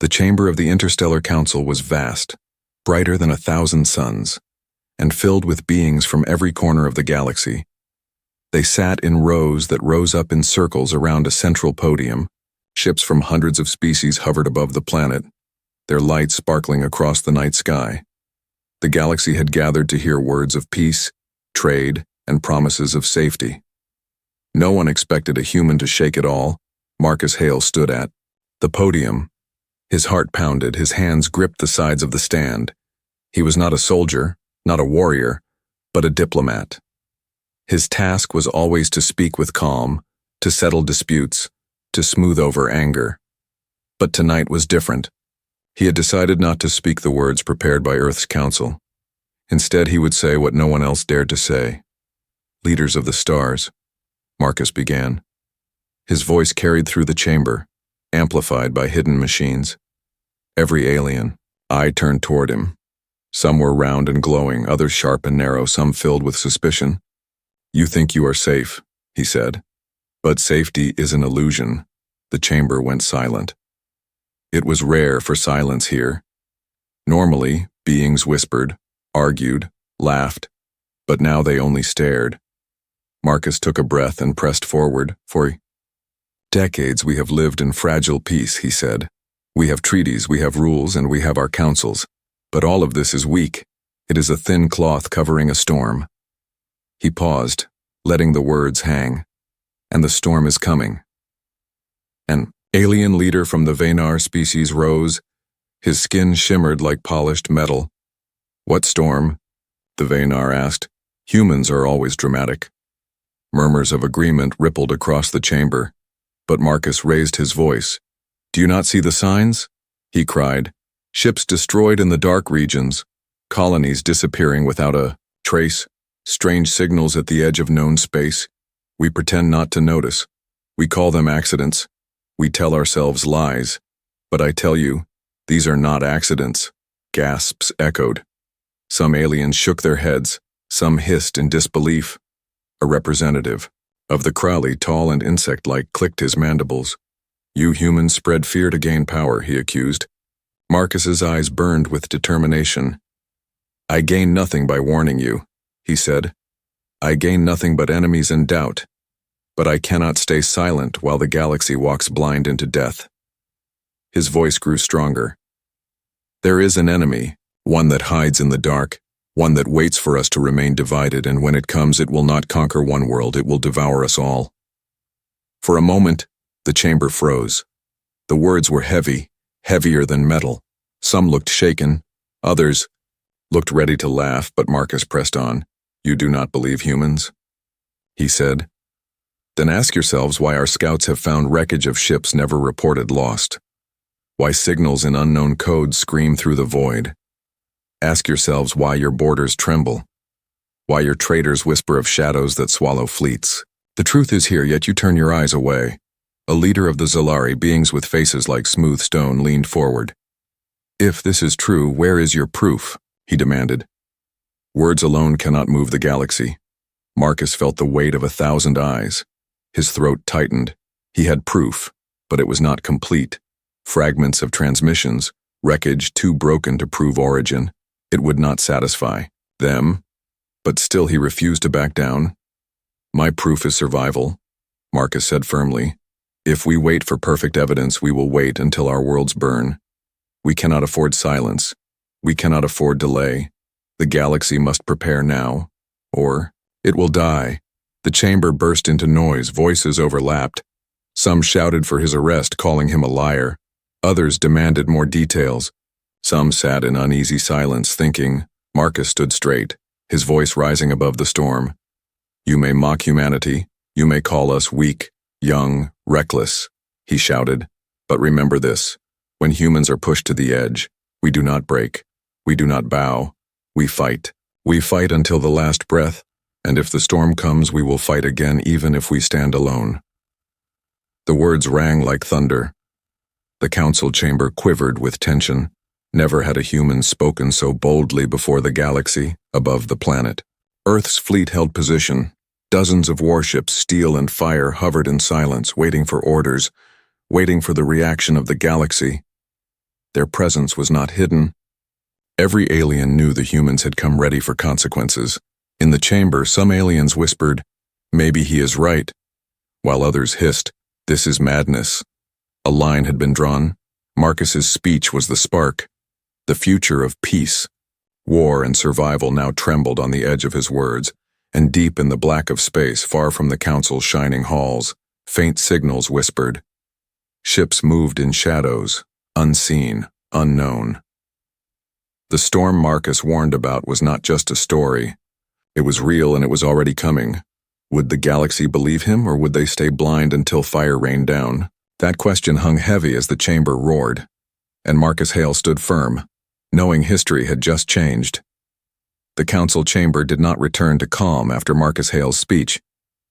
The chamber of the Interstellar Council was vast, brighter than 1,000 suns, and filled with beings from every corner of the galaxy. They sat in rows that rose up in circles around a central podium. Ships from hundreds of species hovered above the planet, their lights sparkling across the night sky. The galaxy had gathered to hear words of peace, trade, and promises of safety. No one expected a human to shake it all. Marcus Hale stood at the podium. His heart pounded, his hands gripped the sides of the stand. He was not a soldier, not a warrior, but a diplomat. His task was always to speak with calm, to settle disputes, to smooth over anger. But tonight was different. He had decided not to speak the words prepared by Earth's council. Instead, he would say what no one else dared to say. "Leaders of the stars," Marcus began. His voice carried through the chamber, amplified by hidden machines. Every alien, eye turned toward him. Some were round and glowing, others sharp and narrow, some filled with suspicion. "You think you are safe," he said. "But safety is an illusion." The chamber went silent. It was rare for silence here. Normally, beings whispered, argued, laughed, but now they only stared. Marcus took a breath and pressed forward. "For decades we have lived in fragile peace," he said. "We have treaties, we have rules, and we have our councils. But all of this is weak. It is a thin cloth covering a storm." He paused, letting the words hang. "And the storm is coming." An alien leader from the Venar species rose. His skin shimmered like polished metal. "What storm?" the Venar asked. "Humans are always dramatic." Murmurs of agreement rippled across the chamber, but Marcus raised his voice. "Do you not see the signs?" he cried. "Ships destroyed in the dark regions, colonies disappearing without a trace, strange signals at the edge of known space. We pretend not to notice. We call them accidents. We tell ourselves lies. But I tell you, these are not accidents." Gasps echoed. Some aliens shook their heads, some hissed in disbelief. A representative of the Crowley, tall and insect-like, clicked his mandibles. "You humans spread fear to gain power," he accused. Marcus's eyes burned with determination. "I gain nothing by warning you," he said. "I gain nothing but enemies and doubt. But I cannot stay silent while the galaxy walks blind into death." His voice grew stronger. "There is an enemy, one that hides in the dark, one that waits for us to remain divided, and when it comes, it will not conquer one world, it will devour us all." For a moment, the chamber froze. The words were heavy, heavier than metal. Some looked shaken, others looked ready to laugh, but Marcus pressed on. "You do not believe humans?" he said. "Then ask yourselves why our scouts have found wreckage of ships never reported lost. Why signals in unknown codes scream through the void. Ask yourselves why your borders tremble. Why your traders whisper of shadows that swallow fleets. The truth is here, yet you turn your eyes away." A leader of the Zalari, beings with faces like smooth stone, leaned forward. "If this is true, where is your proof?" he demanded. "Words alone cannot move the galaxy." Marcus felt the weight of 1,000 eyes. His throat tightened. He had proof, but it was not complete. Fragments of transmissions, wreckage too broken to prove origin. It would not satisfy them, but still he refused to back down. "My proof is survival," Marcus said firmly. "If we wait for perfect evidence, we will wait until our worlds burn. We cannot afford silence. We cannot afford delay. The galaxy must prepare now, or it will die." The chamber burst into noise, voices overlapped. Some shouted for his arrest, calling him a liar. Others demanded more details. Some sat in uneasy silence, thinking. Marcus stood straight, his voice rising above the storm. "You may mock humanity, you may call us weak, young, reckless," he shouted. "But remember this, when humans are pushed to the edge, we do not break, we do not bow, we fight. We fight until the last breath, and if the storm comes, we will fight again even if we stand alone." The words rang like thunder. The council chamber quivered with tension. Never had a human spoken so boldly before the galaxy, above the planet. Earth's fleet held position. Dozens of warships, steel and fire, hovered in silence, waiting for orders, waiting for the reaction of the galaxy. Their presence was not hidden. Every alien knew the humans had come ready for consequences. In the chamber, some aliens whispered, "Maybe he is right," while others hissed, "This is madness." A line had been drawn. Marcus's speech was the spark. The future of peace, war, and survival now trembled on the edge of his words, and deep in the black of space, far from the council's shining halls, faint signals whispered. Ships moved in shadows, unseen, unknown. The storm Marcus warned about was not just a story. It was real, and it was already coming. Would the galaxy believe him, or would they stay blind until fire rained down? That question hung heavy as the chamber roared, and Marcus Hale stood firm, knowing history had just changed. The council chamber did not return to calm after Marcus Hale's speech.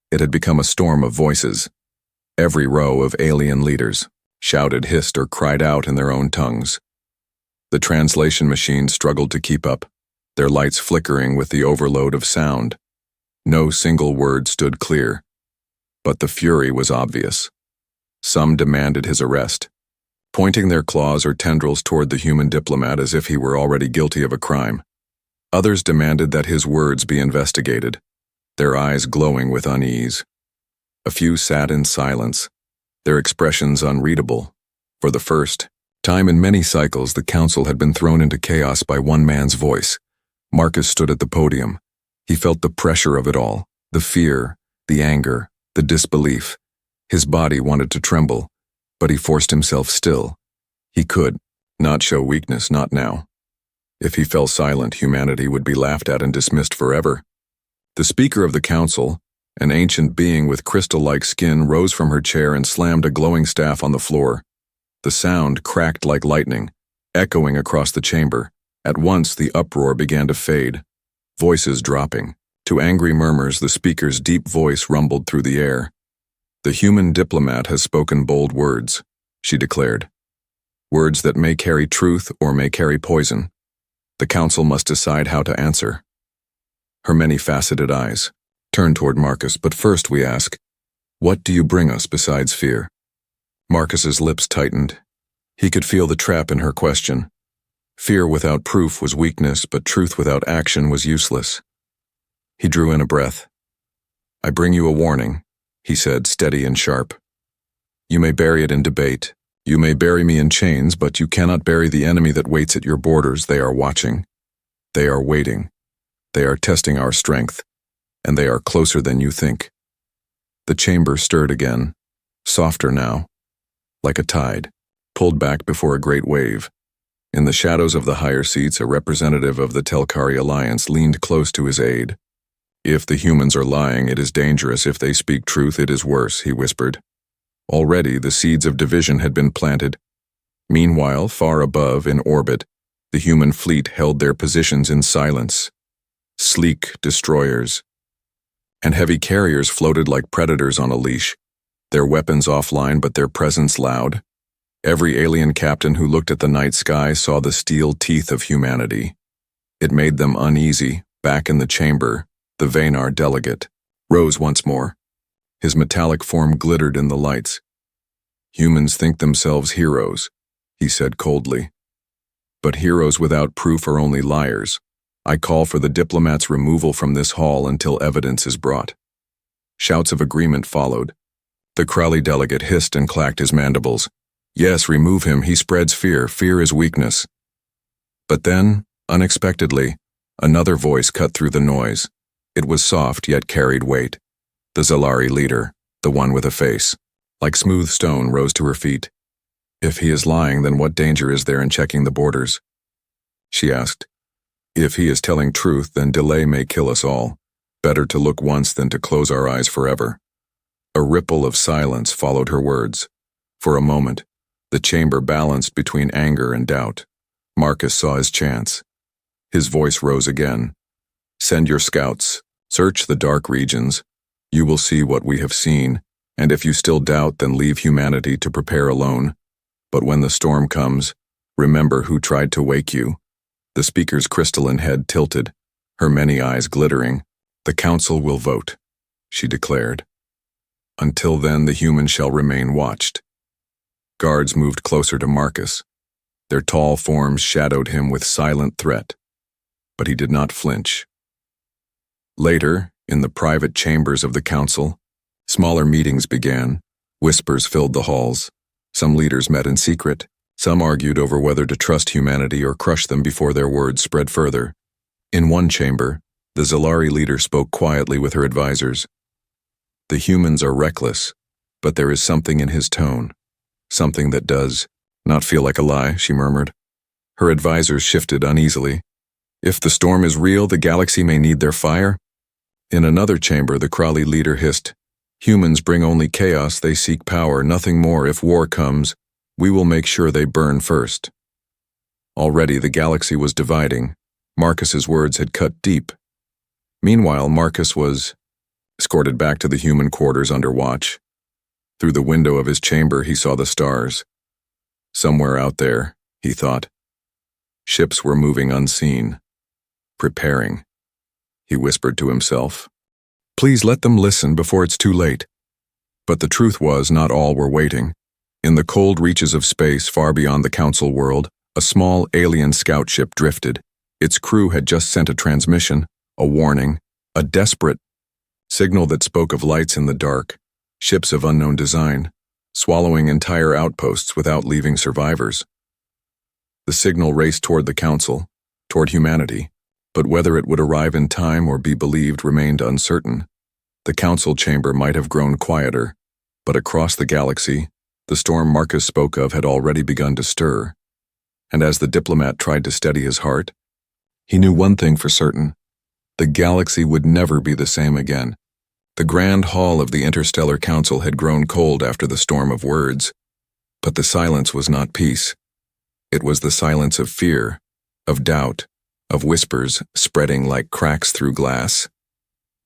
It had become a storm of voices. Every row of alien leaders shouted, hissed, or cried out in their own tongues. The translation machines struggled to keep up, their lights flickering with the overload of sound. No single word stood clear, but the fury was obvious. Some demanded his arrest, pointing their claws or tendrils toward the human diplomat as if he were already guilty of a crime. Others demanded that his words be investigated, their eyes glowing with unease. A few sat in silence, their expressions unreadable. For the first time in many cycles, the council had been thrown into chaos by one man's voice. Marcus stood at the podium. He felt the pressure of it all, the fear, the anger, the disbelief. His body wanted to tremble, but he forced himself still. He could not show weakness, not now. If he fell silent, humanity would be laughed at and dismissed forever. The speaker of the council, an ancient being with crystal-like skin, rose from her chair and slammed a glowing staff on the floor. The sound cracked like lightning, echoing across the chamber. At once, the uproar began to fade, voices dropping. To angry murmurs, the speaker's deep voice rumbled through the air. "The human diplomat has spoken bold words," she declared. "Words that may carry truth or may carry poison. The council must decide how to answer." Her many-faceted eyes turned toward Marcus. "But first we ask, what do you bring us besides fear?" Marcus's lips tightened. He could feel the trap in her question. Fear without proof was weakness, but truth without action was useless. He drew in a breath. "I bring you a warning," he said, steady and sharp. "You may bury it in debate. You may bury me in chains, but you cannot bury the enemy that waits at your borders. They are watching. They are waiting. They are testing our strength, and they are closer than you think." The chamber stirred again, softer now, like a tide, pulled back before a great wave. In the shadows of the higher seats, a representative of the Telkari Alliance leaned close to his aide. "If the humans are lying, it is dangerous. If they speak truth, it is worse," he whispered. Already, the seeds of division had been planted. Meanwhile, far above, in orbit, the human fleet held their positions in silence. Sleek destroyers and heavy carriers floated like predators on a leash, their weapons offline but their presence loud. Every alien captain who looked at the night sky saw the steel teeth of humanity. It made them uneasy. Back in the chamber, the Vanar delegate rose once more. His metallic form glittered in the lights. "Humans think themselves heroes," he said coldly. "But heroes without proof are only liars. I call for the diplomat's removal from this hall until evidence is brought." Shouts of agreement followed. The Crowley delegate hissed and clacked his mandibles. "Yes, remove him. He spreads fear. Fear is weakness." But then, unexpectedly, another voice cut through the noise. It was soft yet carried weight. The Zalari leader, the one with a face like smooth stone, rose to her feet. "If he is lying, then what danger is there in checking the borders?" she asked. "If he is telling truth, then delay may kill us all. Better to look once than to close our eyes forever." A ripple of silence followed her words. For a moment, the chamber balanced between anger and doubt. Marcus saw his chance. His voice rose again. "Send your scouts. Search the dark regions. You will see what we have seen, and if you still doubt, then leave humanity to prepare alone. But when the storm comes, remember who tried to wake you." The speaker's crystalline head tilted, her many eyes glittering. "The council will vote," she declared. "Until then, the humans shall remain watched." Guards moved closer to Marcus. Their tall forms shadowed him with silent threat, but he did not flinch. Later, in the private chambers of the council, smaller meetings began. Whispers filled the halls. Some leaders met in secret. Some argued over whether to trust humanity or crush them before their words spread further. In one chamber, the Zalari leader spoke quietly with her advisors. The humans are reckless, but there is something in his tone. Something that does not feel like a lie, she murmured. Her advisors shifted uneasily. If the storm is real, the galaxy may need their fire. In another chamber, the Krali leader hissed, humans bring only chaos, they seek power, nothing more. If war comes, we will make sure they burn first. Already the galaxy was dividing. Marcus's words had cut deep. Meanwhile, Marcus was escorted back to the human quarters under watch. Through the window of his chamber, he saw the stars. Somewhere out there, he thought. Ships were moving unseen, preparing. He whispered to himself, please let them listen before it's too late. But the truth was, not all were waiting. In the cold reaches of space far beyond the council world, a small alien scout ship drifted. Its crew had just sent a transmission, a warning, a desperate signal that spoke of lights in the dark, ships of unknown design, swallowing entire outposts without leaving survivors. The signal raced toward the council, toward humanity, but whether it would arrive in time or be believed remained uncertain. The council chamber might have grown quieter, but across the galaxy, the storm Marcus spoke of had already begun to stir. And as the diplomat tried to steady his heart, he knew one thing for certain. The galaxy would never be the same again. The grand hall of the Interstellar Council had grown cold after the storm of words, but the silence was not peace. It was the silence of fear, of doubt, of whispers spreading like cracks through glass.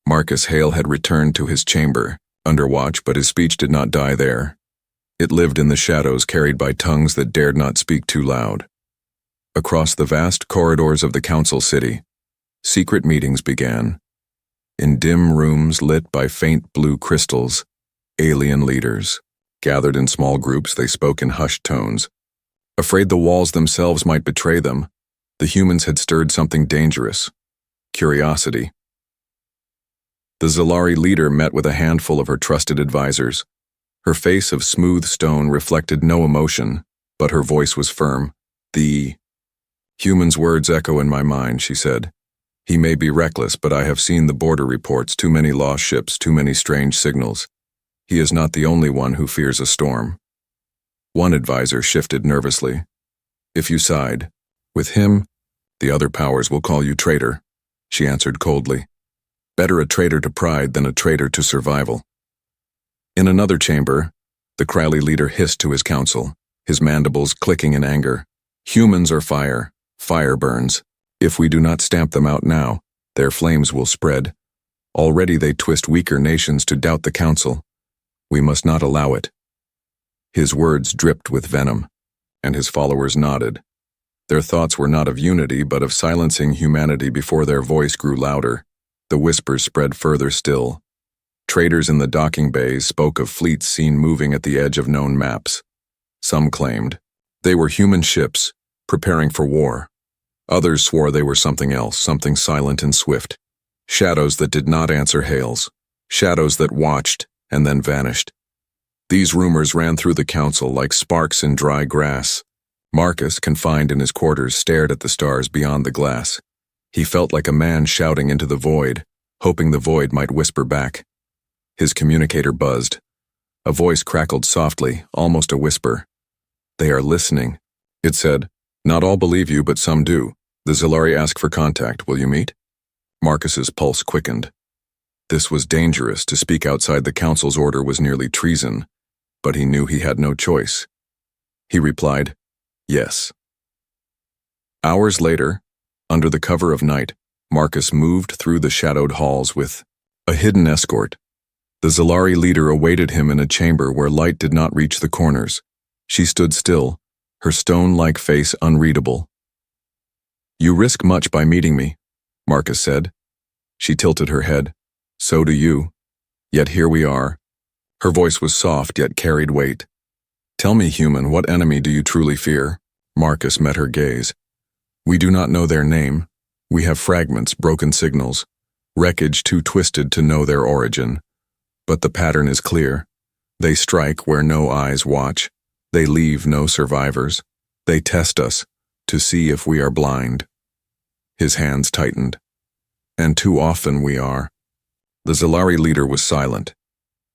Marcus Hale had returned to his chamber, under watch, but his speech did not die there. It lived in the shadows carried by tongues that dared not speak too loud. Across the vast corridors of the council city, secret meetings began. In dim rooms lit by faint blue crystals, alien leaders gathered in small groups. They spoke in hushed tones. Afraid the walls themselves might betray them, the humans had stirred something dangerous: curiosity. The Zalari leader met with a handful of her trusted advisors. Her face of smooth stone reflected no emotion, but her voice was firm. The human's words echo in my mind, she said. He may be reckless, but I have seen the border reports, too many lost ships, too many strange signals. He is not the only one who fears a storm. One advisor shifted nervously. If you side with him, the other powers will call you traitor, she answered coldly. Better a traitor to pride than a traitor to survival. In another chamber, the Krali leader hissed to his council, his mandibles clicking in anger. Humans are fire. Fire burns. If we do not stamp them out now, their flames will spread. Already they twist weaker nations to doubt the council. We must not allow it. His words dripped with venom, and his followers nodded. Their thoughts were not of unity, but of silencing humanity before their voice grew louder. The whispers spread further still. Traders in the docking bays spoke of fleets seen moving at the edge of known maps. Some claimed they were human ships, preparing for war. Others swore they were something else, something silent and swift. Shadows that did not answer hails. Shadows that watched and then vanished. These rumors ran through the council like sparks in dry grass. Marcus, confined in his quarters, stared at the stars beyond the glass. He felt like a man shouting into the void, hoping the void might whisper back. His communicator buzzed. A voice crackled softly, almost a whisper. They are listening, it said. Not all believe you, but some do. The Zalari ask for contact. Will you meet? Marcus's pulse quickened. This was dangerous. To speak outside the council's order was nearly treason, but he knew he had no choice. He replied, yes. Hours later, under the cover of night, Marcus moved through the shadowed halls with a hidden escort. The Zalari leader awaited him in a chamber where light did not reach the corners. She stood still, her stone-like face unreadable. You risk much by meeting me, Marcus said. She tilted her head. So do you. Yet here we are. Her voice was soft yet carried weight. Tell me, human, what enemy do you truly fear? Marcus met her gaze. We do not know their name. We have fragments, broken signals, wreckage too twisted to know their origin. But the pattern is clear. They strike where no eyes watch. They leave no survivors. They test us to see if we are blind. His hands tightened. And too often we are. The Zalari leader was silent.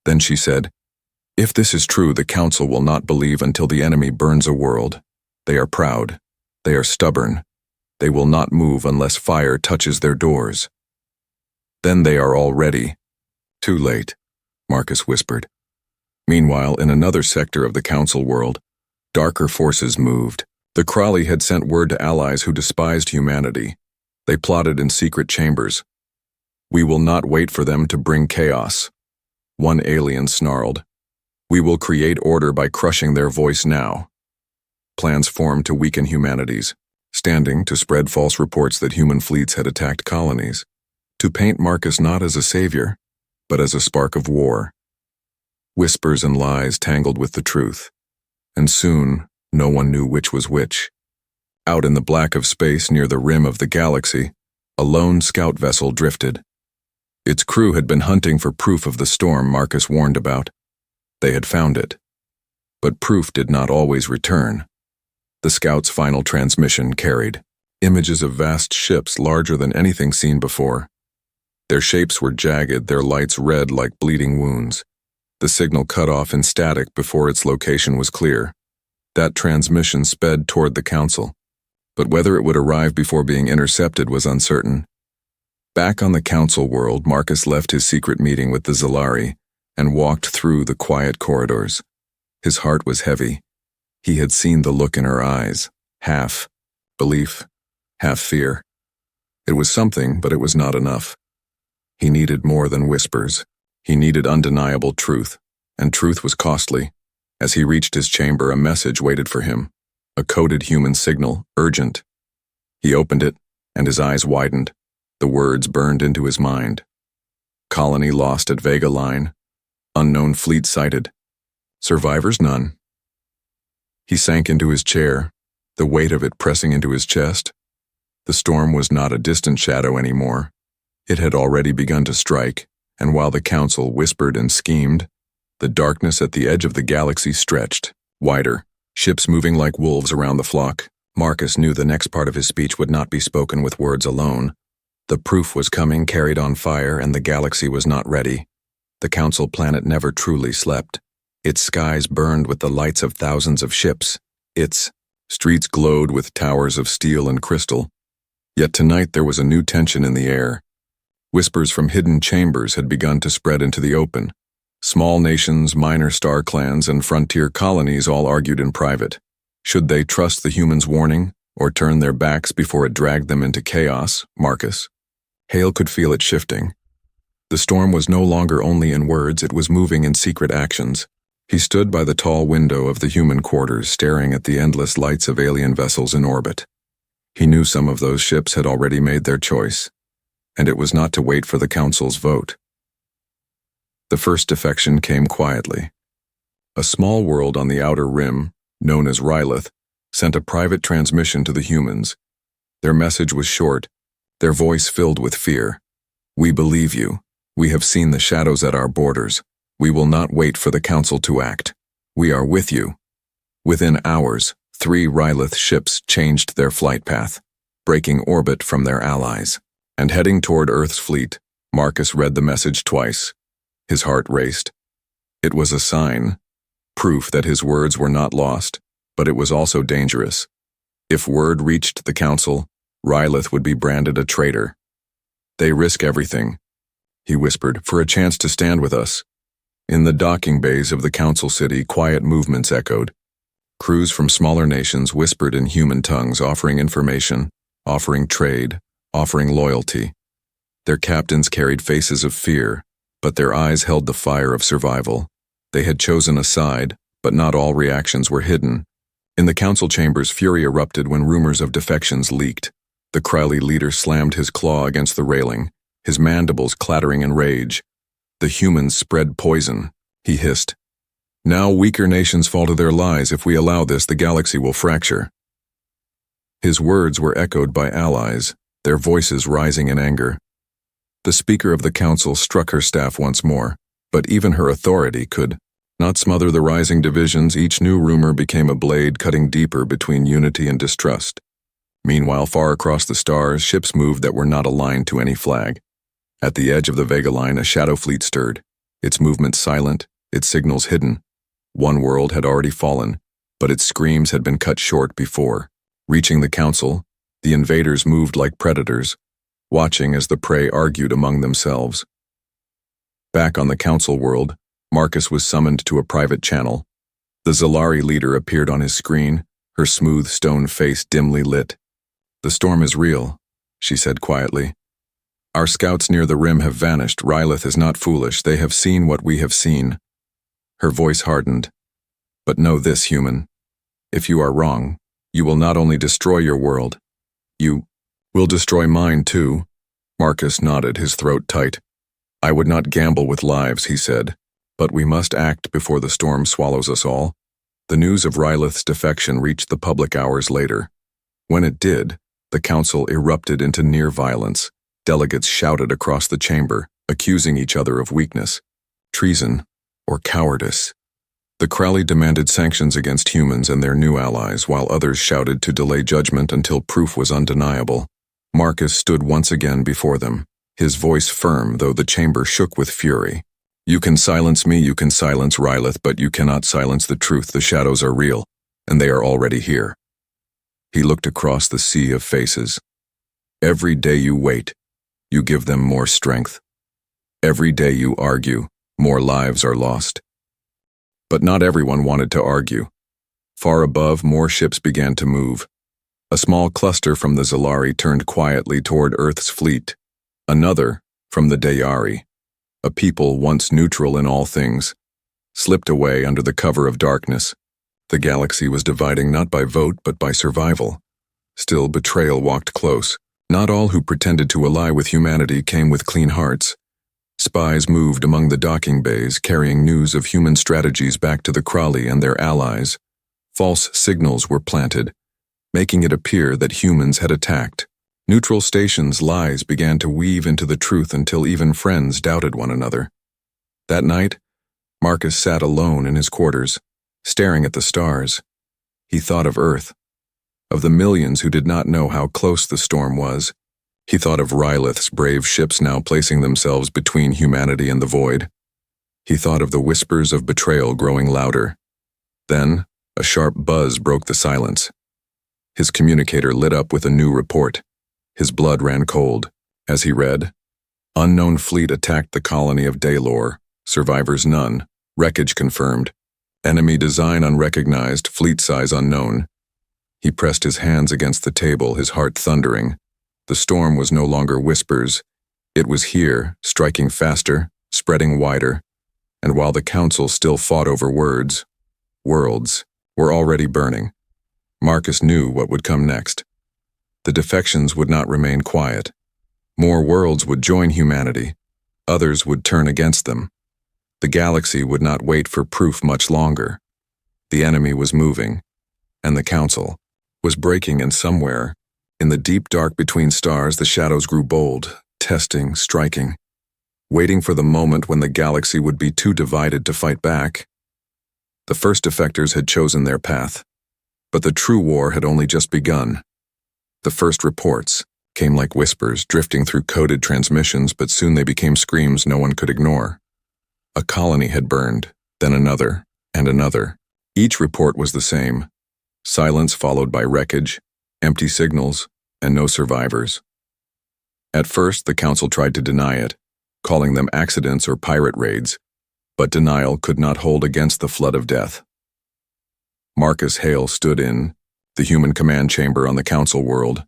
Then she said, "If this is true, the council will not believe until the enemy burns a world. They are proud. They are stubborn. They will not move unless fire touches their doors. Then they are all ready." "Too late," Marcus whispered. Meanwhile, in another sector of the council world, darker forces moved. The Crawley had sent word to allies who despised humanity. They plotted in secret chambers. "We will not wait for them to bring chaos," one alien snarled. "We will create order by crushing their voice now." Plans formed to weaken humanities, standing to spread false reports that human fleets had attacked colonies, to paint Marcus not as a savior, but as a spark of war. Whispers and lies tangled with the truth, and soon no one knew which was which. Out in the black of space near the rim of the galaxy, a lone scout vessel drifted. Its crew had been hunting for proof of the storm Marcus warned about. They had found it. But proof did not always return. The scout's final transmission carried images of vast ships larger than anything seen before. Their shapes were jagged, their lights red like bleeding wounds. The signal cut off in static before its location was clear. That transmission sped toward the council, but whether it would arrive before being intercepted was uncertain. Back on the council world, Marcus left his secret meeting with the Zalari and walked through the quiet corridors. His heart was heavy. He had seen the look in her eyes, half belief, half fear. It was something, but it was not enough. He needed more than whispers. He needed undeniable truth, and truth was costly. As he reached his chamber, a message waited for him, a coded human signal, urgent. He opened it, and his eyes widened. The words burned into his mind. Colony lost at Vega Line. Unknown fleet sighted. Survivors none. He sank into his chair, the weight of it pressing into his chest. The storm was not a distant shadow anymore. It had already begun to strike, and while the council whispered and schemed, the darkness at the edge of the galaxy stretched, wider, ships moving like wolves around the flock. Marcus knew the next part of his speech would not be spoken with words alone. The proof was coming, carried on fire, and the galaxy was not ready. The council planet never truly slept. Its skies burned with the lights of thousands of ships. Its streets glowed with towers of steel and crystal. Yet tonight there was a new tension in the air. Whispers from hidden chambers had begun to spread into the open. Small nations, minor star clans, and frontier colonies all argued in private. Should they trust the humans' warning, or turn their backs before it dragged them into chaos? Marcus. Hale could feel it shifting. The storm was no longer only in words, it was moving in secret actions. He stood by the tall window of the human quarters, staring at the endless lights of alien vessels in orbit. He knew some of those ships had already made their choice, and it was not to wait for the council's vote. The first defection came quietly. A small world on the outer rim, known as Rylith, sent a private transmission to the humans. Their message was short, their voice filled with fear. "We believe you. We have seen the shadows at our borders. We will not wait for the council to act. We are with you." Within hours, 3 Rylith ships changed their flight path, breaking orbit from their allies, and heading toward Earth's fleet. Marcus read the message twice. His heart raced. It was a sign, proof that his words were not lost, but it was also dangerous. If word reached the council, Rylith would be branded a traitor. "They risk everything," he whispered, "for a chance to stand with us." In the docking bays of the council city, quiet movements echoed. Crews from smaller nations whispered in human tongues, offering information, offering trade, offering loyalty. Their captains carried faces of fear, but their eyes held the fire of survival. They had chosen a side, but not all reactions were hidden. In the council chambers, fury erupted when rumors of defections leaked. The Crowley leader slammed his claw against the railing, his mandibles clattering in rage. "The humans spread poison," he hissed. "Now weaker nations fall to their lies. If we allow this, the galaxy will fracture." His words were echoed by allies, their voices rising in anger. The Speaker of the Council struck her staff once more, but even her authority could not smother the rising divisions. Each new rumor became a blade cutting deeper between unity and distrust. Meanwhile, far across the stars, ships moved that were not aligned to any flag. At the edge of the Vega line, a shadow fleet stirred, its movements silent, its signals hidden. One world had already fallen, but its screams had been cut short before. Reaching the council, the invaders moved like predators, watching as the prey argued among themselves. Back on the council world, Marcus was summoned to a private channel. The Zalari leader appeared on his screen, her smooth stone face dimly lit. "The storm is real," she said quietly. "Our scouts near the rim have vanished. Rylith is not foolish. They have seen what we have seen." Her voice hardened. "But know this, human. If you are wrong, you will not only destroy your world, you will destroy mine too." Marcus nodded, his throat tight. "I would not gamble with lives," he said, "but we must act before the storm swallows us all." The news of Rylith's defection reached the public hours later. When it did, the council erupted into near violence. Delegates shouted across the chamber, accusing each other of weakness, treason, or cowardice. The Crowley demanded sanctions against humans and their new allies, while others shouted to delay judgment until proof was undeniable. Marcus stood once again before them, his voice firm though the chamber shook with fury. "You can silence me, you can silence Rylith, but you cannot silence the truth. The shadows are real, and they are already here." He looked across the sea of faces. "Every day you wait, you give them more strength. Every day you argue, more lives are lost." But not everyone wanted to argue. Far above, more ships began to move. A small cluster from the Zalari turned quietly toward Earth's fleet. Another, from the Dayari, a people once neutral in all things, slipped away under the cover of darkness. The galaxy was dividing not by vote but by survival. Still, betrayal walked close. Not all who pretended to ally with humanity came with clean hearts. Spies moved among the docking bays, carrying news of human strategies back to the Crowley and their allies. False signals were planted, making it appear that humans had attacked. Neutral stations' lies began to weave into the truth until even friends doubted one another. That night, Marcus sat alone in his quarters, staring at the stars. He thought of Earth, of the millions who did not know how close the storm was. He thought of Rylith's brave ships now placing themselves between humanity and the void. He thought of the whispers of betrayal growing louder. Then, a sharp buzz broke the silence. His communicator lit up with a new report. His blood ran cold. As he read, "Unknown fleet attacked the colony of Daylor. Survivors none. Wreckage confirmed. Enemy design unrecognized. Fleet size unknown." He pressed his hands against the table, his heart thundering. The storm was no longer whispers. It was here, striking faster, spreading wider. And while the council still fought over words, worlds were already burning. Marcus knew what would come next. The defections would not remain quiet. More worlds would join humanity. Others would turn against them. The galaxy would not wait for proof much longer. The enemy was moving, and the council was breaking, and somewhere, in the deep dark between stars, the shadows grew bold, testing, striking, waiting for the moment when the galaxy would be too divided to fight back. The first defectors had chosen their path, but the true war had only just begun. The first reports came like whispers, drifting through coded transmissions, but soon they became screams no one could ignore. A colony had burned, then another, and another. Each report was the same: silence followed by wreckage, empty signals, and no survivors. At first, the council tried to deny it, calling them accidents or pirate raids, but denial could not hold against the flood of death. Marcus Hale stood in the human command chamber on the council world,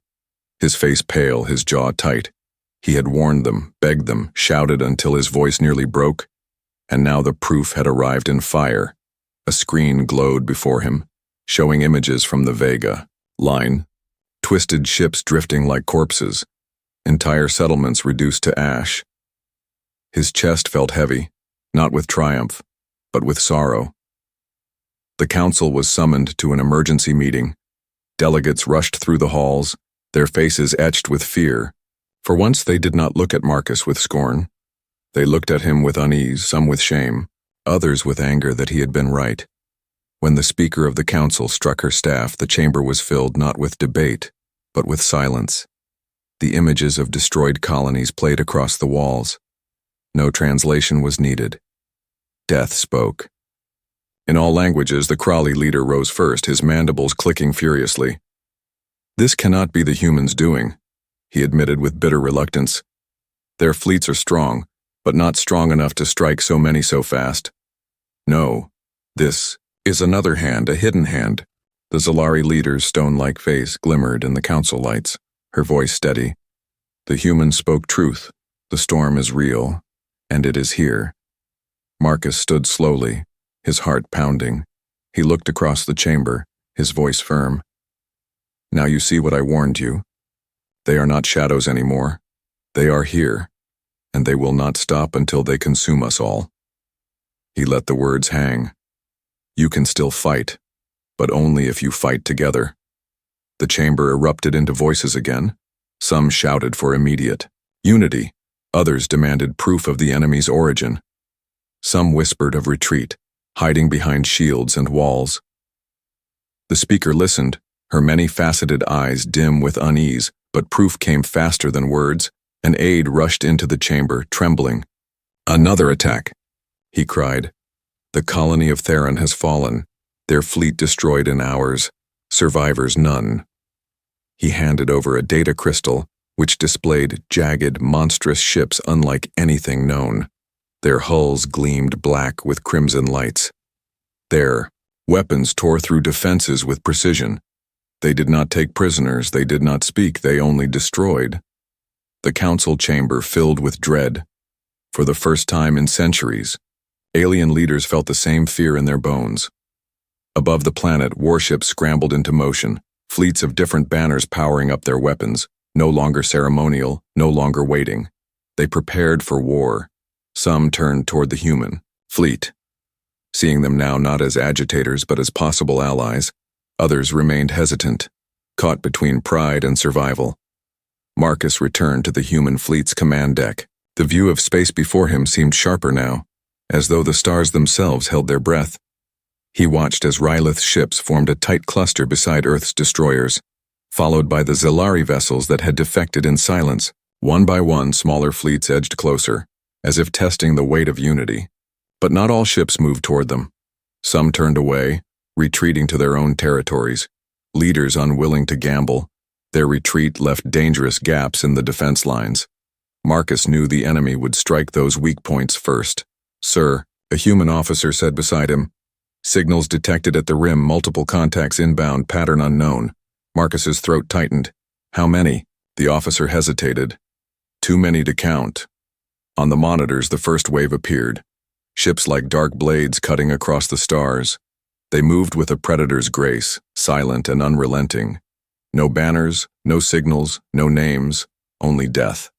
his face pale, his jaw tight. He had warned them, begged them, shouted until his voice nearly broke, and now the proof had arrived in fire. A screen glowed before him, showing images from the Vega line. Twisted ships drifting like corpses, entire settlements reduced to ash. His chest felt heavy, not with triumph, but with sorrow. The council was summoned to an emergency meeting. Delegates rushed through the halls, their faces etched with fear. For once they did not look at Marcus with scorn. They looked at him with unease, some with shame, others with anger that he had been right. When the Speaker of the Council struck her staff, the chamber was filled not with debate, but with silence. The images of destroyed colonies played across the walls. No translation was needed. Death spoke. In all languages, the Crawley leader rose first, his mandibles clicking furiously. "This cannot be the humans' doing," he admitted with bitter reluctance. "Their fleets are strong, but not strong enough to strike so many so fast. No, this is another hand, a hidden hand." The Zalari leader's stone-like face glimmered in the council lights, her voice steady. "The humans spoke truth. The storm is real, and it is here." Marcus stood slowly, his heart pounding. He looked across the chamber, his voice firm. "Now you see what I warned you. They are not shadows anymore. They are here, and they will not stop until they consume us all." He let the words hang. "You can still fight, but only if you fight together." The chamber erupted into voices again. Some shouted for immediate unity. Others demanded proof of the enemy's origin. Some whispered of retreat, hiding behind shields and walls. The speaker listened, her many-faceted eyes dim with unease, but proof came faster than words. An aide rushed into the chamber, trembling. "Another attack," he cried. "The colony of Theron has fallen, their fleet destroyed in hours, survivors none." He handed over a data crystal, which displayed jagged, monstrous ships unlike anything known. Their hulls gleamed black with crimson lights. Their weapons tore through defenses with precision. They did not take prisoners, they did not speak, they only destroyed. The council chamber filled with dread. For the first time in centuries, alien leaders felt the same fear in their bones. Above the planet, warships scrambled into motion, fleets of different banners powering up their weapons, no longer ceremonial, no longer waiting. They prepared for war. Some turned toward the human fleet, seeing them now not as agitators but as possible allies. Others remained hesitant, caught between pride and survival. Marcus returned to the human fleet's command deck. The view of space before him seemed sharper now, as though the stars themselves held their breath. He watched as Rylith's ships formed a tight cluster beside Earth's destroyers, followed by the Zalari vessels that had defected in silence. One by one, smaller fleets edged closer, as if testing the weight of unity. But not all ships moved toward them. Some turned away, retreating to their own territories, leaders unwilling to gamble. Their retreat left dangerous gaps in the defense lines. Marcus knew the enemy would strike those weak points first. "Sir," a human officer said beside him. "Signals detected at the rim, multiple contacts inbound, pattern unknown." Marcus's throat tightened. "How many?" The officer hesitated. "Too many to count." On the monitors, the first wave appeared. Ships like dark blades cutting across the stars. They moved with a predator's grace, silent and unrelenting. No banners, no signals, no names, only death.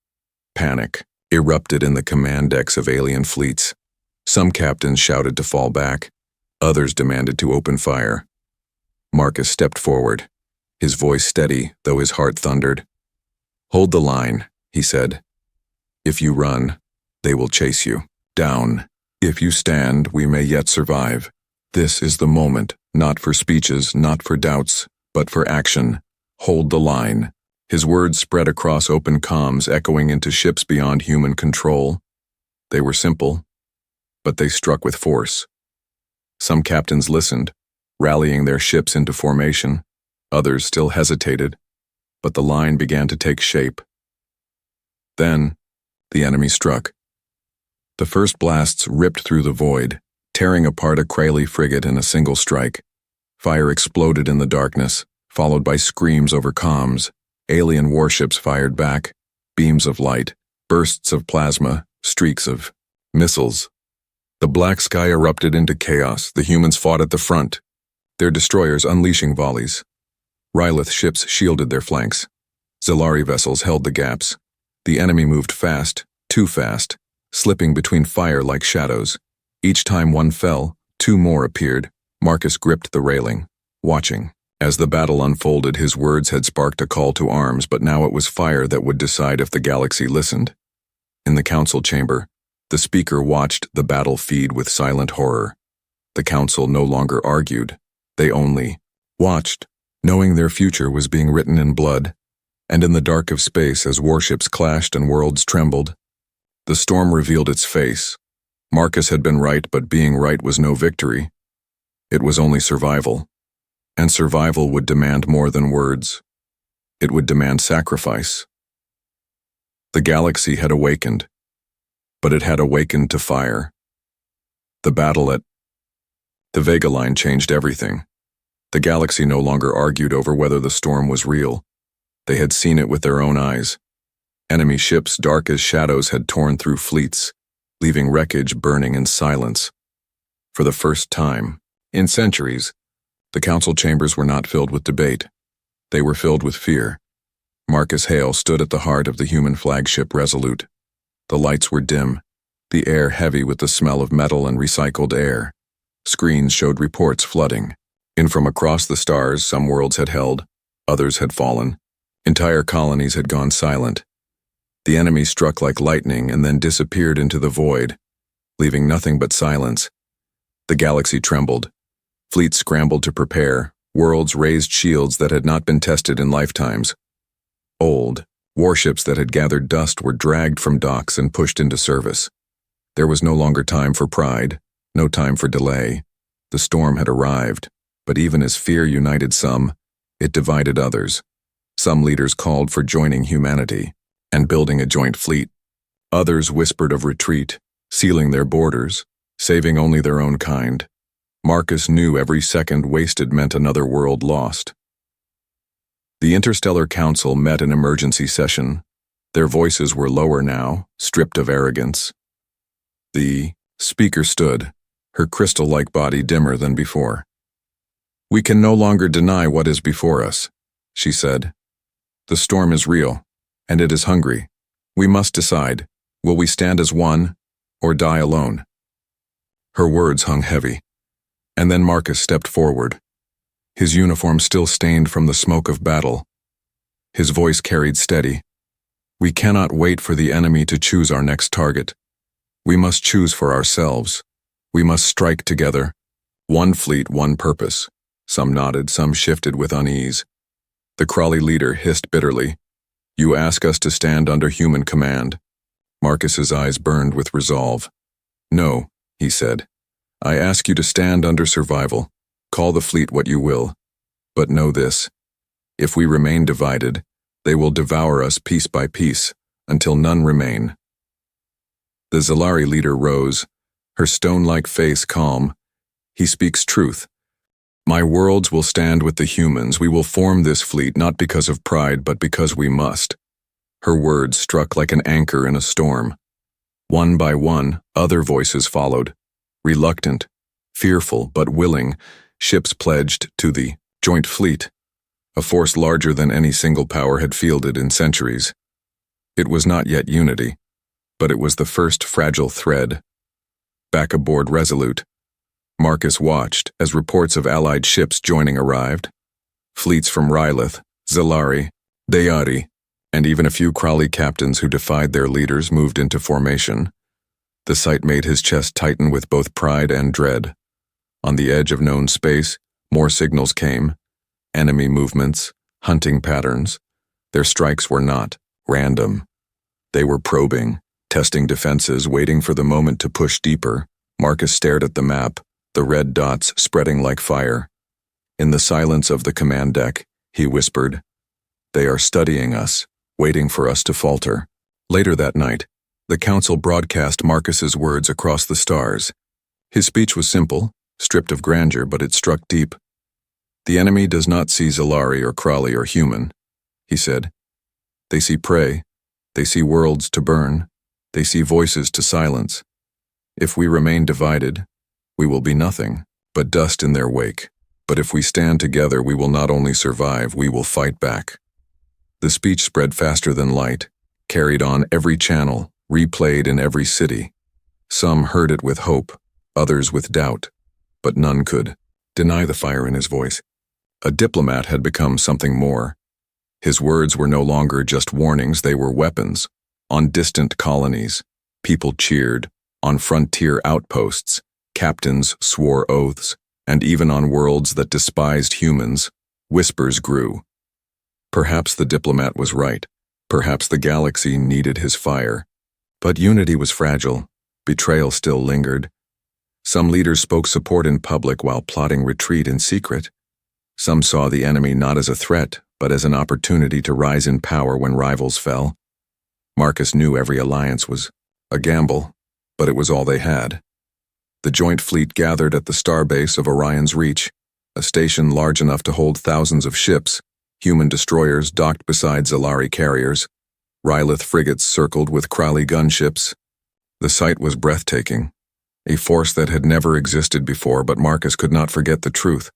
Panic erupted in the command decks of alien fleets. Some captains shouted to fall back. Others demanded to open fire. Marcus stepped forward, his voice steady, though his heart thundered. "Hold the line," he said. "If you run, they will chase you down. If you stand, we may yet survive. This is the moment, not for speeches, not for doubts, but for action. Hold the line." His words spread across open comms, echoing into ships beyond human control. They were simple, but they struck with force. Some captains listened, rallying their ships into formation. Others still hesitated, but the line began to take shape. Then, the enemy struck. The first blasts ripped through the void, tearing apart a Crawley frigate in a single strike. Fire exploded in the darkness, followed by screams over comms. Alien warships fired back, beams of light, bursts of plasma, streaks of missiles. The black sky erupted into chaos. The humans fought at the front, their destroyers unleashing volleys. Rylith ships shielded their flanks. Zalari vessels held the gaps. The enemy moved fast, too fast, slipping between fire like shadows. Each time one fell, two more appeared. Marcus gripped the railing, watching. As the battle unfolded, his words had sparked a call to arms, but now it was fire that would decide if the galaxy listened. In the council chamber, the speaker watched the battle feed with silent horror. The council no longer argued. They only watched, knowing their future was being written in blood. And in the dark of space, as warships clashed and worlds trembled, the storm revealed its face. Marcus had been right, but being right was no victory. It was only survival. And survival would demand more than words. It would demand sacrifice. The galaxy had awakened, but it had awakened to fire. The battle at the Vega Line changed everything. The galaxy no longer argued over whether the storm was real. They had seen it with their own eyes. Enemy ships, dark as shadows, had torn through fleets, leaving wreckage burning in silence. For the first time in centuries, the council chambers were not filled with debate. They were filled with fear. Marcus Hale stood at the heart of the human flagship Resolute. The lights were dim, the air heavy with the smell of metal and recycled air. Screens showed reports flooding. In from across the stars, some worlds had held, others had fallen. Entire colonies had gone silent. The enemy struck like lightning and then disappeared into the void, leaving nothing but silence. The galaxy trembled. Fleets scrambled to prepare. Worlds raised shields that had not been tested in lifetimes. Old warships that had gathered dust were dragged from docks and pushed into service. There was no longer time for pride, no time for delay. The storm had arrived, but even as fear united some, it divided others. Some leaders called for joining humanity and building a joint fleet. Others whispered of retreat, sealing their borders, saving only their own kind. Marcus knew every second wasted meant another world lost. The Interstellar Council met in emergency session. Their voices were lower now, stripped of arrogance. The speaker stood, her crystal-like body dimmer than before. "We can no longer deny what is before us," she said. "The storm is real, and it is hungry. We must decide, will we stand as one, or die alone?" Her words hung heavy, and then Marcus stepped forward, his uniform still stained from the smoke of battle. His voice carried steady. "We cannot wait for the enemy to choose our next target. We must choose for ourselves. We must strike together. One fleet, one purpose." Some nodded, some shifted with unease. The Crawley leader hissed bitterly, "You ask us to stand under human command." Marcus's eyes burned with resolve. "No," he said. "I ask you to stand under survival. Call the fleet what you will. But know this. If we remain divided, they will devour us piece by piece, until none remain." The Zalari leader rose, her stone-like face calm. "He speaks truth. My worlds will stand with the humans. We will form this fleet not because of pride, but because we must." Her words struck like an anchor in a storm. One by one, other voices followed. Reluctant, fearful, but willing, ships pledged to the joint fleet, a force larger than any single power had fielded in centuries. It was not yet unity, but it was the first fragile thread. Back aboard Resolute, Marcus watched as reports of allied ships joining arrived. Fleets from Rylith, Zalari, Dayari, and even a few Crawley captains who defied their leaders moved into formation. The sight made his chest tighten with both pride and dread. On the edge of known space, more signals came. Enemy movements, hunting patterns. Their strikes were not random. They were probing, testing defenses, waiting for the moment to push deeper. Marcus stared at the map, the red dots spreading like fire. In the silence of the command deck, he whispered, "They are studying us, waiting for us to falter." Later that night, the council broadcast Marcus's words across the stars. His speech was simple, stripped of grandeur, but it struck deep. "The enemy does not see Zalari or Crawley or human," he said. "They see prey. They see worlds to burn. They see voices to silence. If we remain divided, we will be nothing but dust in their wake. But if we stand together, we will not only survive, we will fight back." The speech spread faster than light, carried on every channel, replayed in every city. Some heard it with hope, others with doubt, but none could deny the fire in his voice. A diplomat had become something more. His words were no longer just warnings, they were weapons. On distant colonies, people cheered. On frontier outposts, captains swore oaths. And even on worlds that despised humans, whispers grew. Perhaps the diplomat was right. Perhaps the galaxy needed his fire. But unity was fragile. Betrayal still lingered. Some leaders spoke support in public while plotting retreat in secret. Some saw the enemy not as a threat, but as an opportunity to rise in power when rivals fell. Marcus knew every alliance was a gamble, but it was all they had. The joint fleet gathered at the starbase of Orion's Reach, a station large enough to hold thousands of ships. Human destroyers docked beside Zalari carriers. Rylith frigates circled with Crowley gunships. The sight was breathtaking, a force that had never existed before, but Marcus could not forget the truth.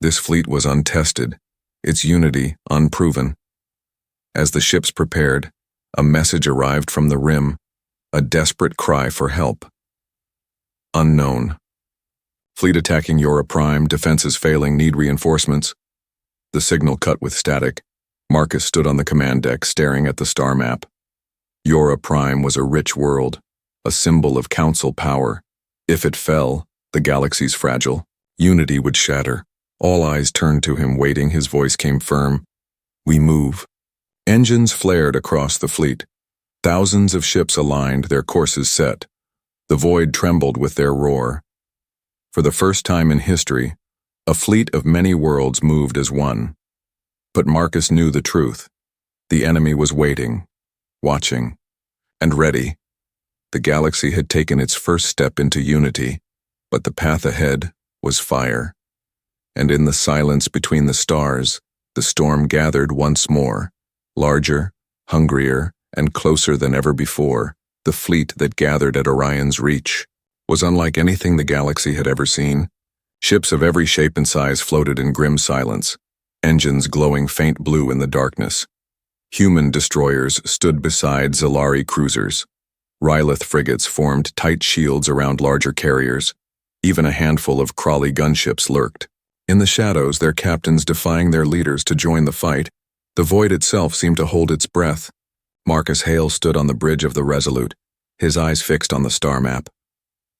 This fleet was untested, its unity unproven. As the ships prepared, a message arrived from the Rim, a desperate cry for help. Unknown. Fleet attacking Yora Prime, defenses failing, need reinforcements. The signal cut with static. Marcus stood on the command deck staring at the star map. Yora Prime was a rich world, a symbol of council power. If it fell, the galaxy's fragile. Unity would shatter. All eyes turned to him, waiting. His voice came firm. We move. Engines flared across the fleet. Thousands of ships aligned, their courses set. The void trembled with their roar. For the first time in history, a fleet of many worlds moved as one. But Marcus knew the truth. The enemy was waiting, watching, and ready. The galaxy had taken its first step into unity, but the path ahead was fire. And in the silence between the stars, the storm gathered once more, larger, hungrier, and closer than ever before. The fleet that gathered at Orion's Reach was unlike anything the galaxy had ever seen. Ships of every shape and size floated in grim silence, engines glowing faint blue in the darkness. Human destroyers stood beside Zalari cruisers. Rylith frigates formed tight shields around larger carriers. Even a handful of Crowley gunships lurked. In the shadows, their captains defying their leaders to join the fight. The void itself seemed to hold its breath. Marcus Hale stood on the bridge of the Resolute, his eyes fixed on the star map.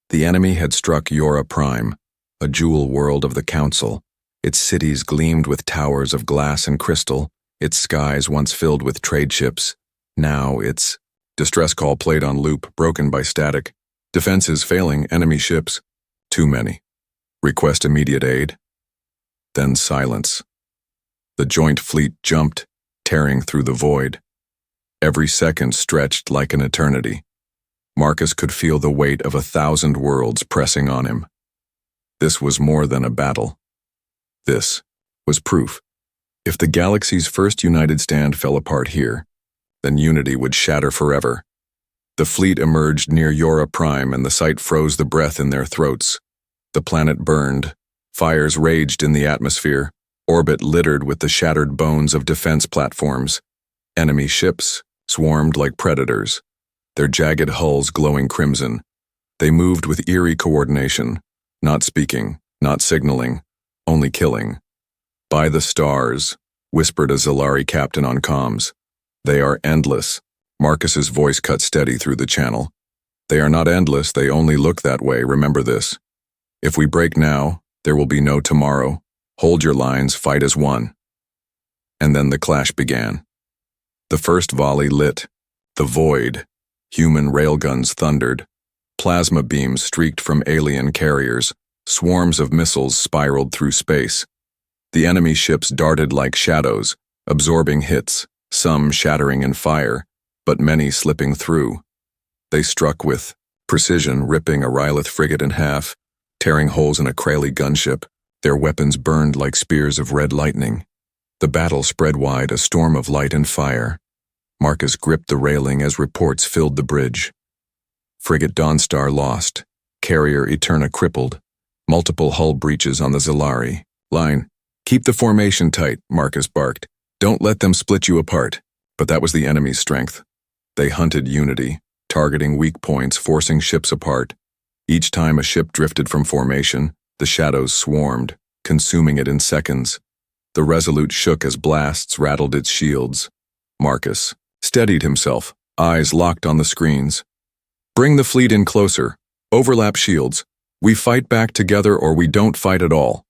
The enemy had struck Yora Prime, a jewel world of the Council. Its cities gleamed with towers of glass and crystal, its skies once filled with trade ships. Now its distress call played on loop, broken by static. Defenses failing, enemy ships. Too many. Request immediate aid. Then silence. The joint fleet jumped, tearing through the void. Every second stretched like an eternity. Marcus could feel the weight of 1,000 worlds pressing on him. This was more than a battle. This was proof. If the galaxy's first united stand fell apart here, then unity would shatter forever. The fleet emerged near Yora Prime, and the sight froze the breath in their throats. The planet burned. Fires raged in the atmosphere, orbit littered with the shattered bones of defense platforms. Enemy ships swarmed like predators, their jagged hulls glowing crimson. They moved with eerie coordination, not speaking, not signaling, only killing. By the stars, whispered a Zalari captain on comms. They are endless. Marcus's voice cut steady through the channel. They are not endless, they only look that way, remember this. If we break now, there will be no tomorrow. Hold your lines, fight as one. And then the clash began. The first volley lit. The void. Human railguns thundered. Plasma beams streaked from alien carriers. Swarms of missiles spiraled through space. The enemy ships darted like shadows, absorbing hits, some shattering in fire, but many slipping through. They struck with precision, ripping a Rylith frigate in half, tearing holes in a Crowley gunship. Their weapons burned like spears of red lightning. The battle spread wide, a storm of light and fire. Marcus gripped the railing as reports filled the bridge. Frigate Dawnstar lost. Carrier Eterna crippled. Multiple hull breaches on the Zalari line. Keep the formation tight, Marcus barked. Don't let them split you apart. But that was the enemy's strength. They hunted unity, targeting weak points, forcing ships apart. Each time a ship drifted from formation, the shadows swarmed, consuming it in seconds. The Resolute shook as blasts rattled its shields. Marcus steadied himself, eyes locked on the screens. Bring the fleet in closer. Overlap shields. We fight back together or we don't fight at all.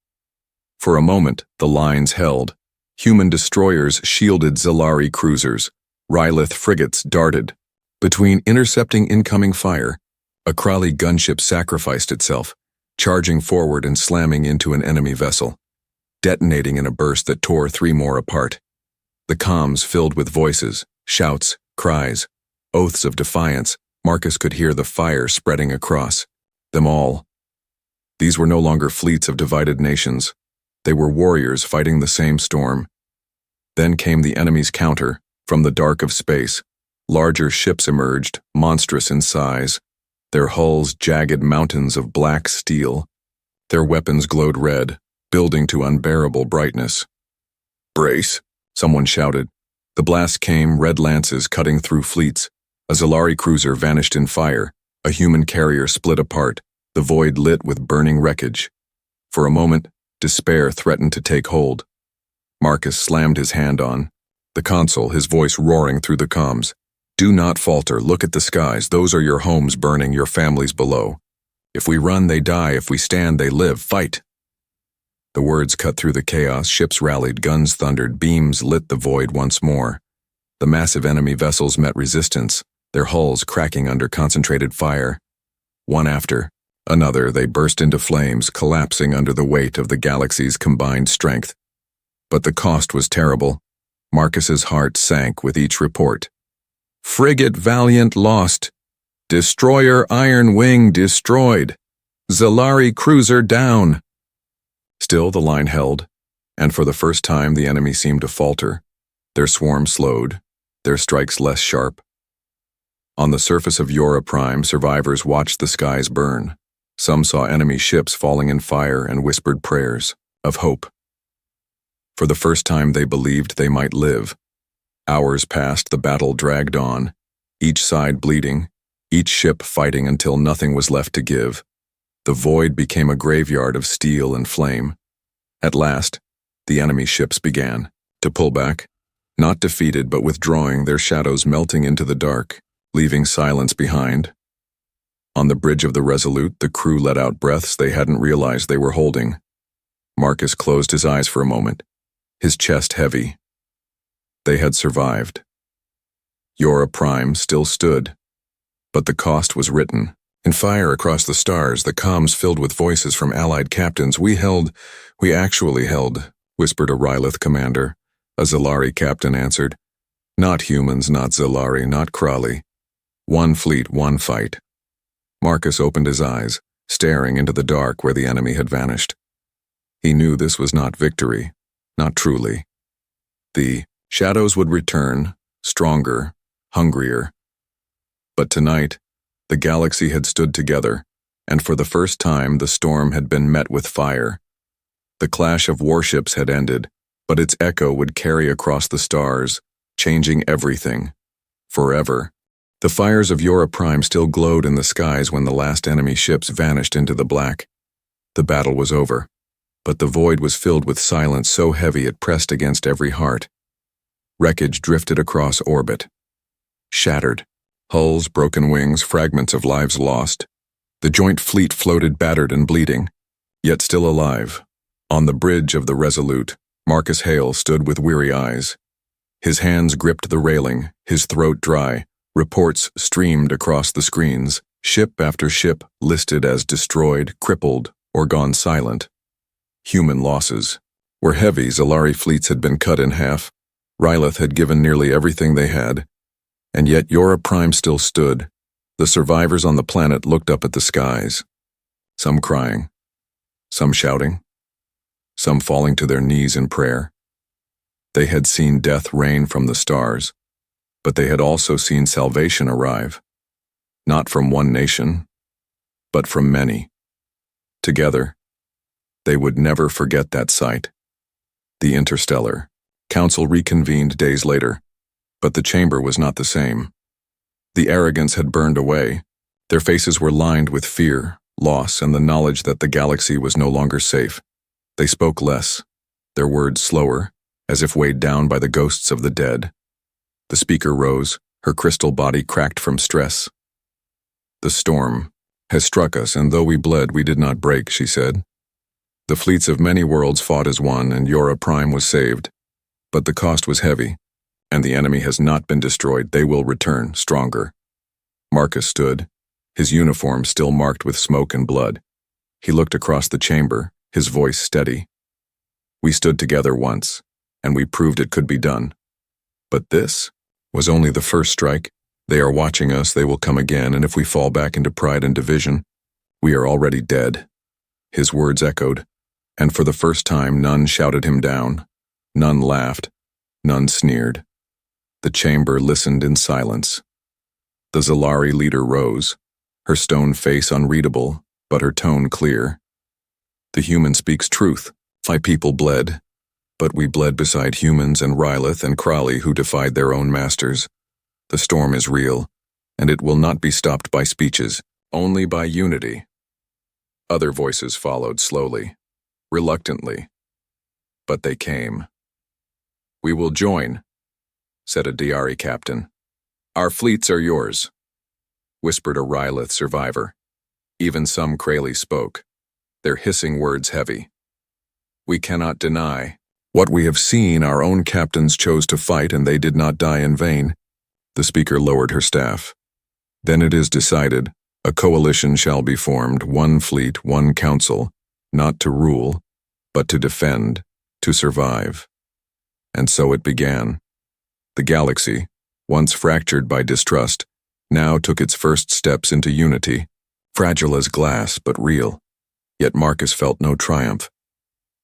For a moment, the lines held. Human destroyers shielded Zalari cruisers. Rylith frigates darted. Between intercepting incoming fire, a Krali gunship sacrificed itself, charging forward and slamming into an enemy vessel, detonating in a burst that tore 3 more apart. The comms filled with voices, shouts, cries, oaths of defiance. Marcus could hear the fire spreading across them all. These were no longer fleets of divided nations. They were warriors fighting the same storm. Then came the enemy's counter. From the dark of space, larger ships emerged, monstrous in size, their hulls jagged mountains of black steel. Their weapons glowed red, building to unbearable brightness. "Brace," someone shouted. The blast came, red lances cutting through fleets. A Zalari cruiser vanished in fire, a human carrier split apart, the void lit with burning wreckage. For a moment, despair threatened to take hold. Marcus slammed his hand on the console, his voice roaring through the comms. "Do not falter, look at the skies, those are your homes burning, your families below. If we run, they die, if we stand, they live, fight." The words cut through the chaos, ships rallied, guns thundered, beams lit the void once more. The massive enemy vessels met resistance, their hulls cracking under concentrated fire. One after another, they burst into flames, collapsing under the weight of the galaxy's combined strength. But the cost was terrible. Marcus's heart sank with each report. "Frigate Valiant lost. Destroyer Iron Wing destroyed. Zalari cruiser down." Still the line held, and for the first time the enemy seemed to falter. Their swarm slowed, their strikes less sharp. On the surface of Yora Prime, survivors watched the skies burn. Some saw enemy ships falling in fire and whispered prayers of hope. For the first time they believed they might live. Hours passed, the battle dragged on, each side bleeding, each ship fighting until nothing was left to give. The void became a graveyard of steel and flame. At last, the enemy ships began to pull back, not defeated but withdrawing, their shadows melting into the dark, leaving silence behind. On the bridge of the Resolute, the crew let out breaths they hadn't realized they were holding. Marcus closed his eyes for a moment, his chest heavy. They had survived. Yora Prime still stood, but the cost was written. In fire across the stars, the comms filled with voices from allied captains. We actually held," whispered a Rylith commander. A Zalari captain answered. "Not humans, not Zalari, not Krali. One fleet, one fight." Marcus opened his eyes, staring into the dark where the enemy had vanished. He knew this was not victory, not truly. The shadows would return, stronger, hungrier. But tonight, the galaxy had stood together, and for the first time the storm had been met with fire. The clash of warships had ended, but its echo would carry across the stars, changing everything. Forever. The fires of Yora Prime still glowed in the skies when the last enemy ships vanished into the black. The battle was over, but the void was filled with silence so heavy it pressed against every heart. Wreckage drifted across orbit. Shattered. Hulls, broken wings, fragments of lives lost. The joint fleet floated battered and bleeding, yet still alive. On the bridge of the Resolute, Marcus Hale stood with weary eyes. His hands gripped the railing, his throat dry. Reports streamed across the screens, ship after ship listed as destroyed, crippled, or gone silent. Human losses were heavy. Zalari fleets had been cut in half. Rylith had given nearly everything they had. And yet Yora Prime still stood. The survivors on the planet looked up at the skies, some crying, some shouting, some falling to their knees in prayer. They had seen death rain from the stars, but they had also seen salvation arrive, not from one nation, but from many. Together, they would never forget that sight. The Interstellar Council reconvened days later, but the chamber was not the same. The arrogance had burned away. Their faces were lined with fear, loss, and the knowledge that the galaxy was no longer safe. They spoke less. their words slower, as if weighed down by the ghosts of the dead. The speaker rose, her crystal body cracked from stress. "The storm has struck us, and though we bled, we did not break," she said. "The fleets of many worlds fought as one, and Yora Prime was saved. But the cost was heavy, and the enemy has not been destroyed. They will return, stronger." Marcus stood, his uniform still marked with smoke and blood. He looked across the chamber, his voice steady. "We stood together once, and we proved it could be done. But this was only the first strike. They are watching us, they will come again, and if we fall back into pride and division, we are already dead." His words echoed, and for the first time none shouted him down. None laughed, none sneered. The chamber listened in silence. The Zalari leader rose, her stone face unreadable, but her tone clear. "The human speaks truth. My people bled, but we bled beside humans and Rylith and Crowley who defied their own masters. The storm is real, and it will not be stopped by speeches, only by unity." Other voices followed slowly, reluctantly, but they came. "We will join," said a Diari captain. "Our fleets are yours," whispered a Rylith survivor. Even some Kraeli spoke, their hissing words heavy. "We cannot deny what we have seen. Our own captains chose to fight, and they did not die in vain." The speaker lowered her staff. "Then it is decided, a coalition shall be formed, one fleet, one council, not to rule, but to defend, to survive." And so it began. The galaxy, once fractured by distrust, now took its first steps into unity, fragile as glass but real. Yet Marcus felt no triumph.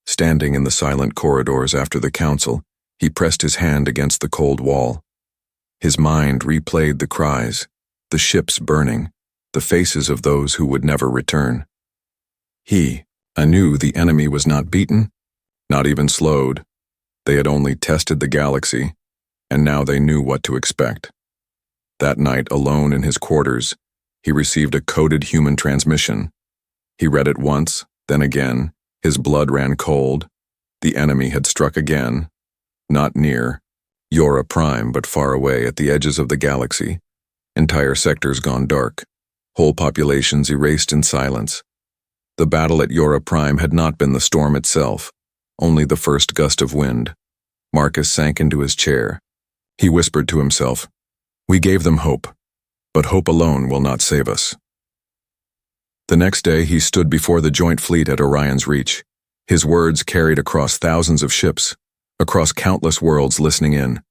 Standing in the silent corridors after the council, he pressed his hand against the cold wall. His mind replayed the cries, the ships burning, the faces of those who would never return. He knew the enemy was not beaten, not even slowed. They had only tested the galaxy, and now they knew what to expect. That night, alone in his quarters, he received a coded human transmission. He read it once, then again. His blood ran cold. The enemy had struck again, not near Yora Prime, but far away at the edges of the galaxy. Entire sectors gone dark, whole populations erased in silence. The battle at Yora Prime had not been the storm itself, only the first gust of wind. Marcus sank into his chair. He whispered to himself, "We gave them hope, but hope alone will not save us." The next day he stood before the joint fleet at Orion's Reach. His words carried across thousands of ships, across countless worlds listening in.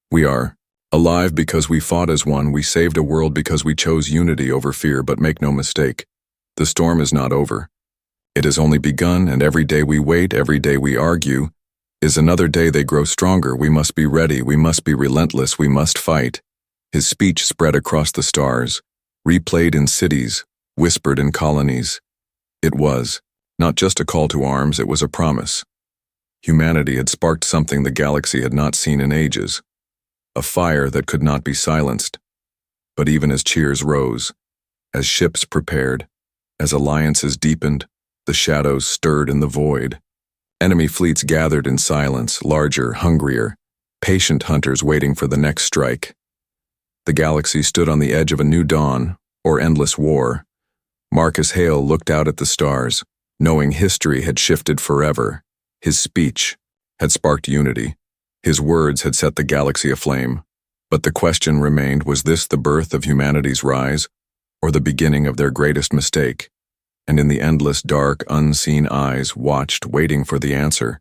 "We are alive because we fought as one. We saved a world because we chose unity over fear, but make no mistake, the storm is not over. It has only begun, and every day we wait, every day we argue, is another day they grow stronger. We must be ready, we must be relentless, we must fight." His speech spread across the stars, replayed in cities, whispered in colonies. It was not just a call to arms, it was a promise. Humanity had sparked something the galaxy had not seen in ages, a fire that could not be silenced. But even as cheers rose, as ships prepared, as alliances deepened, the shadows stirred in the void. Enemy fleets gathered in silence, larger, hungrier, patient hunters waiting for the next strike. The galaxy stood on the edge of a new dawn, or endless war. Marcus Hale looked out at the stars, knowing history had shifted forever. His speech had sparked unity. His words had set the galaxy aflame. But the question remained, was this the birth of humanity's rise, or the beginning of their greatest mistake? And in the endless, dark, unseen eyes watched, waiting for the answer.